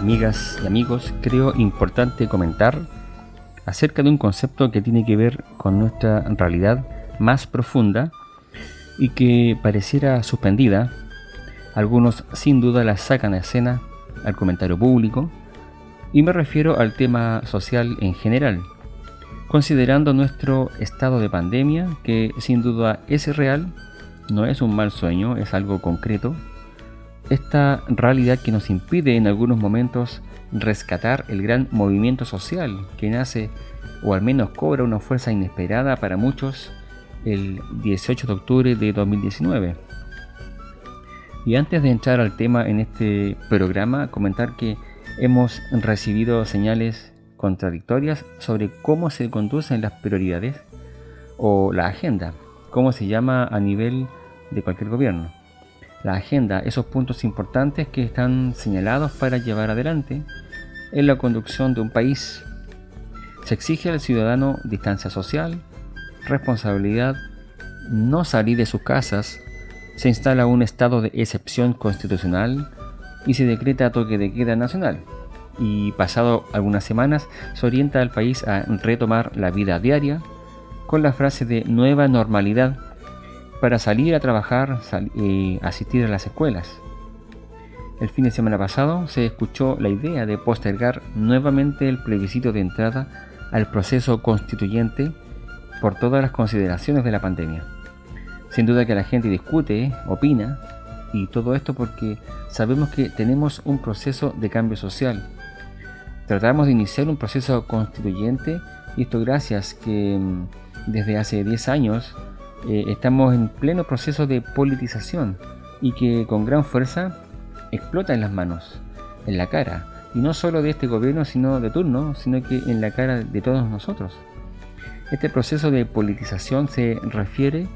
amigas y amigos, creo importante comentar acerca de un concepto que tiene que ver con nuestra realidad más profunda y que pareciera suspendida. Algunos sin duda la sacan a escena al comentario público, y me refiero al tema social en general, considerando nuestro estado de pandemia, que sin duda es real, no es un mal sueño, es algo concreto. Esta realidad que nos impide en algunos momentos rescatar el gran movimiento social que nace, o al menos cobra una fuerza inesperada para muchos, el 18 de octubre de 2019. Y antes de entrar al tema en este programa, comentar que hemos recibido señales contradictorias sobre cómo se conducen las prioridades o la agenda, cómo se llama a nivel de cualquier gobierno. La agenda, esos puntos importantes que están señalados para llevar adelante en la conducción de un país. Se exige al ciudadano distancia social, responsabilidad, no salir de sus casas, se instala un estado de excepción constitucional y se decreta toque de queda nacional. Y pasado algunas semanas se orienta al país a retomar la vida diaria con la frase de nueva normalidad para salir a trabajar, asistir a las escuelas. El fin de semana pasado se escuchó la idea de postergar nuevamente el plebiscito de entrada al proceso constituyente por todas las consideraciones de la pandemia. Sin duda que la gente discute, opina, y todo esto porque sabemos que tenemos un proceso de cambio social. Tratamos de iniciar un proceso constituyente, y esto gracias que desde hace 10 años estamos en pleno proceso de politización y que con gran fuerza explota en las manos, en la cara, y no solo de este gobierno sino de turno, sino que en la cara de todos nosotros. Este proceso de politización se refiere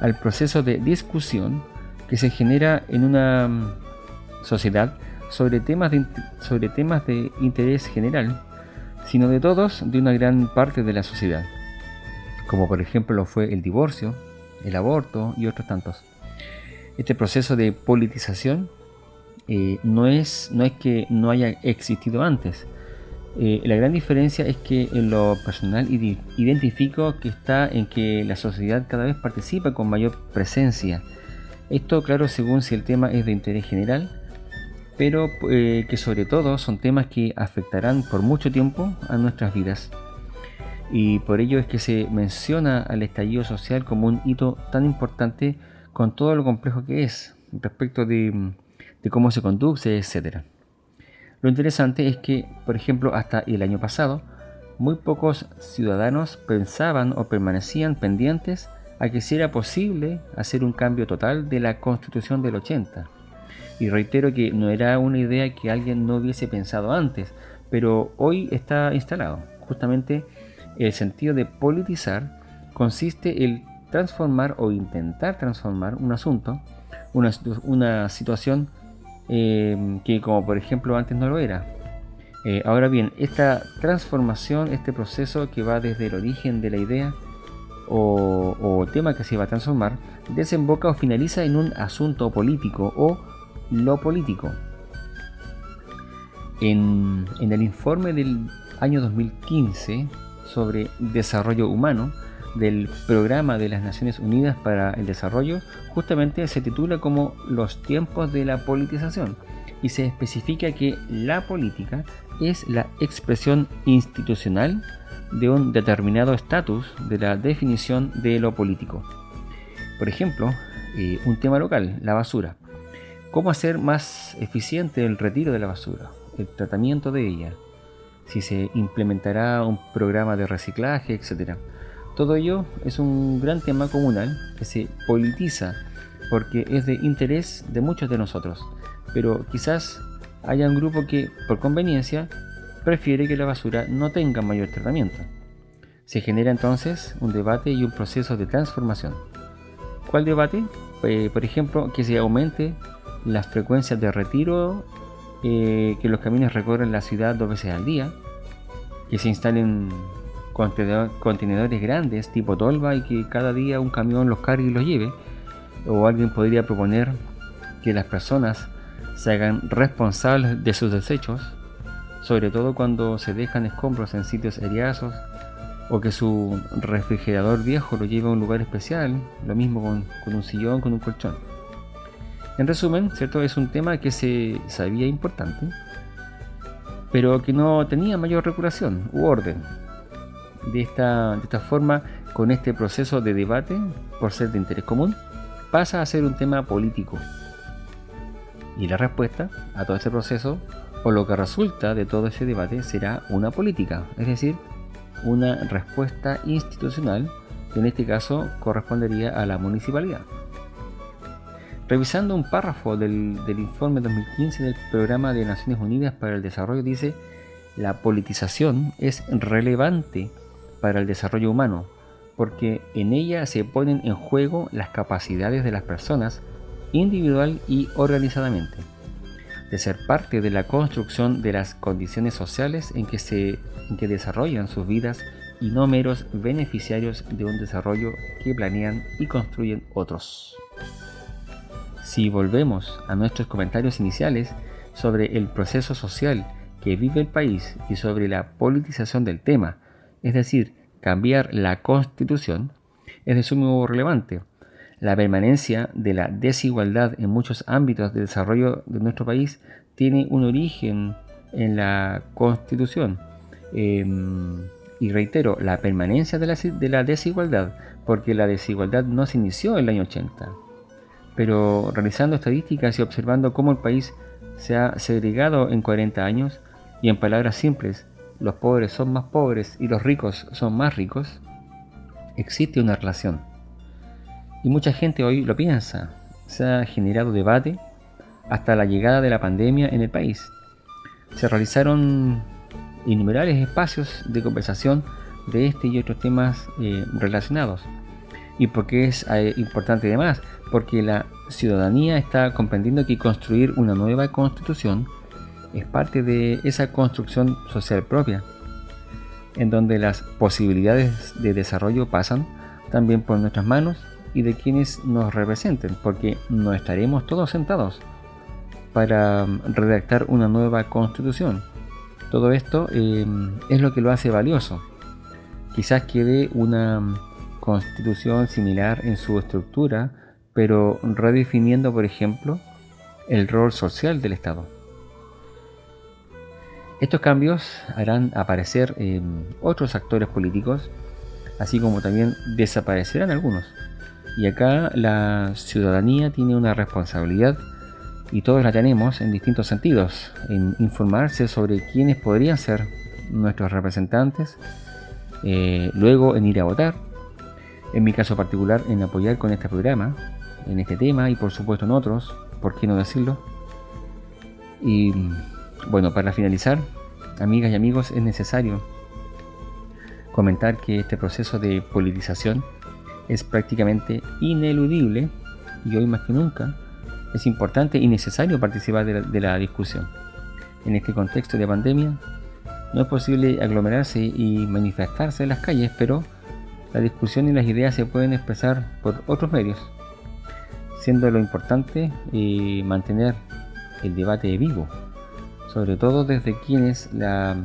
al proceso de discusión que se genera en una sociedad sobre temas de interés general, sino de todos, de una gran parte de la sociedad, como por ejemplo lo fue el divorcio, el aborto y otros tantos. Este proceso de politización no es que no haya existido antes. La gran diferencia es que en lo personal identifico que está en que la sociedad cada vez participa con mayor presencia. Esto, claro, según si el tema es de interés general, pero que sobre todo son temas que afectarán por mucho tiempo a nuestras vidas. Y por ello es que se menciona al estallido social como un hito tan importante, con todo lo complejo que es respecto de cómo se conduce, etc. Lo interesante es que, por ejemplo, hasta el año pasado, muy pocos ciudadanos pensaban o permanecían pendientes a que si era posible hacer un cambio total de la Constitución del 80. Y reitero que no era una idea que alguien no hubiese pensado antes, pero hoy está instalado. Justamente el sentido de politizar consiste en transformar o intentar transformar un asunto, una situación que como por ejemplo antes no lo era. Ahora bien, esta transformación, este proceso que va desde el origen de la idea o tema que se va a transformar, desemboca o finaliza en un asunto político o lo político. En el informe del año 2015 sobre desarrollo humano del Programa de las Naciones Unidas para el Desarrollo, justamente se titula como Los tiempos de la politización, y se especifica que la política es la expresión institucional de un determinado estatus de la definición de lo político. Por ejemplo, un tema local, la basura. ¿Cómo hacer más eficiente el retiro de la basura, el tratamiento de ella? Si se implementará un programa de reciclaje, etc. Todo ello es un gran tema comunal que se politiza porque es de interés de muchos de nosotros, pero quizás haya un grupo que, por conveniencia, prefiere que la basura no tenga mayor tratamiento. Se genera entonces un debate y un proceso de transformación. ¿Cuál debate? Por ejemplo, que se aumente las frecuencias de retiro, que los camiones recorren la ciudad 2 veces al día, que se instalen contenedores grandes tipo tolva y que cada día un camión los cargue y los lleve. O alguien podría proponer que las personas se hagan responsables de sus desechos sobre todo cuando se dejan escombros en sitios eriazos o que su refrigerador viejo lo lleva a un lugar especial, lo mismo con un sillón, con un colchón. En resumen, ¿cierto? Es un tema que se sabía importante, pero que no tenía mayor regulación u orden. De esta forma, con este proceso de debate, por ser de interés común, pasa a ser un tema político. Y la respuesta a todo este proceso, o lo que resulta de todo ese debate, será una política, es decir, una respuesta institucional, que en este caso correspondería a la municipalidad. Revisando un párrafo del informe 2015 del Programa de Naciones Unidas para el Desarrollo, dice: la politización es relevante para el desarrollo humano, porque en ella se ponen en juego las capacidades de las personas, individual y organizadamente, de ser parte de la construcción de las condiciones sociales en que desarrollan sus vidas y no meros beneficiarios de un desarrollo que planean y construyen otros. Si volvemos a nuestros comentarios iniciales sobre el proceso social que vive el país y sobre la politización del tema, es decir, cambiar la Constitución, es de sumo relevante. La permanencia de la desigualdad en muchos ámbitos de desarrollo de nuestro país tiene un origen en la Constitución. Y reitero, la permanencia de la desigualdad, porque la desigualdad no se inició en el año 80. Pero realizando estadísticas y observando cómo el país se ha segregado en 40 años, y en palabras simples, los pobres son más pobres y los ricos son más ricos, existe una relación. Y mucha gente hoy lo piensa. Se ha generado debate hasta la llegada de la pandemia en el país. Se realizaron innumerables espacios de conversación de este y otros temas relacionados. ¿Y por qué es importante además? Porque la ciudadanía está comprendiendo que construir una nueva constitución es parte de esa construcción social propia, en donde las posibilidades de desarrollo pasan también por nuestras manos y de quienes nos representen, porque no estaremos todos sentados para redactar una nueva constitución. Todo esto es lo que lo hace valioso. Quizás quede una constitución similar en su estructura, pero redefiniendo, por ejemplo, el rol social del Estado. Estos cambios harán aparecer otros actores políticos, así como también desaparecerán algunos. Y acá la ciudadanía tiene una responsabilidad, y todos la tenemos en distintos sentidos, en informarse sobre quiénes podrían ser nuestros representantes, luego en ir a votar, en mi caso particular en apoyar con este programa, en este tema y por supuesto en otros, ¿por qué no decirlo? Y bueno, para finalizar, amigas y amigos, es necesario comentar que este proceso de politización es prácticamente ineludible y hoy más que nunca es importante y necesario participar de la discusión. En este contexto de pandemia no es posible aglomerarse y manifestarse en las calles, pero la discusión y las ideas se pueden expresar por otros medios, siendo lo importante mantener el debate vivo, sobre todo desde quienes la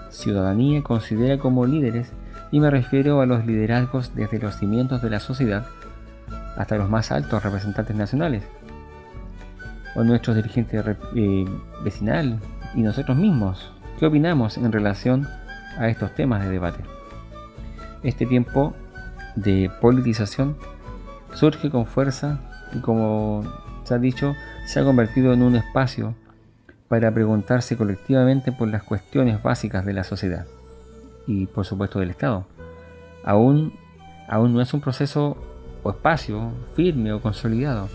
ciudadanía considera como líderes, y me refiero a los liderazgos desde los cimientos de la sociedad hasta los más altos representantes nacionales, o nuestros dirigentes vecinal y nosotros mismos. ¿Qué opinamos en relación a estos temas de debate? Este tiempo de politización surge con fuerza y, como se ha dicho, se ha convertido en un espacio para preguntarse colectivamente por las cuestiones básicas de la sociedad y por supuesto del Estado. Aún no es un proceso o espacio firme o consolidado.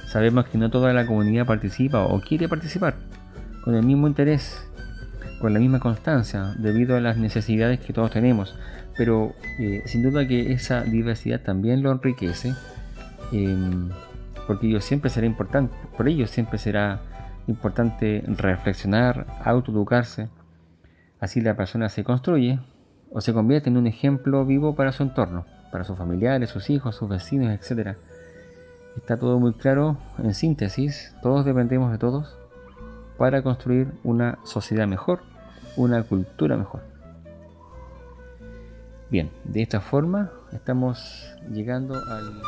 Sabemos que no toda la comunidad participa o quiere participar con el mismo interés, con la misma constancia, debido a las necesidades que todos tenemos, pero sin duda que esa diversidad también lo enriquece, porque por ello siempre será importante reflexionar, autoeducarse. Así la persona se construye o se convierte en un ejemplo vivo para su entorno, para sus familiares, sus hijos, sus vecinos, etc. Está todo muy claro. En síntesis, todos dependemos de todos para construir una sociedad mejor una cultura mejor. Bien, de esta forma estamos llegando al